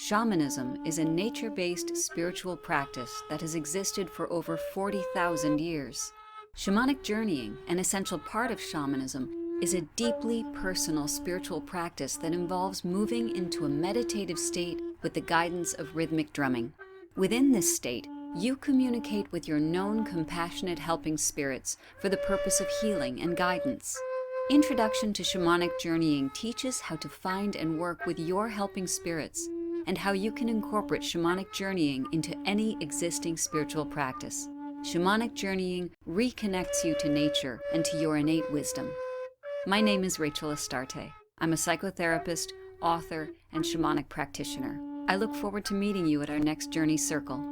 Shamanism is a nature-based spiritual practice that has existed for over 40,000 years. Shamanic journeying, an essential part of shamanism, is a deeply personal spiritual practice that involves moving into a meditative state with the guidance of rhythmic drumming. Within this state, you communicate with your known compassionate helping spirits for the purpose of healing and guidance. Introduction to Shamanic Journeying teaches how to find and work with your helping spirits and how you can incorporate Shamanic Journeying into any existing spiritual practice. Shamanic Journeying reconnects you to nature and to your innate wisdom. My name is Rachel Astarte. I'm a psychotherapist, author, and shamanic practitioner. I look forward to meeting you at our next Journey Circle.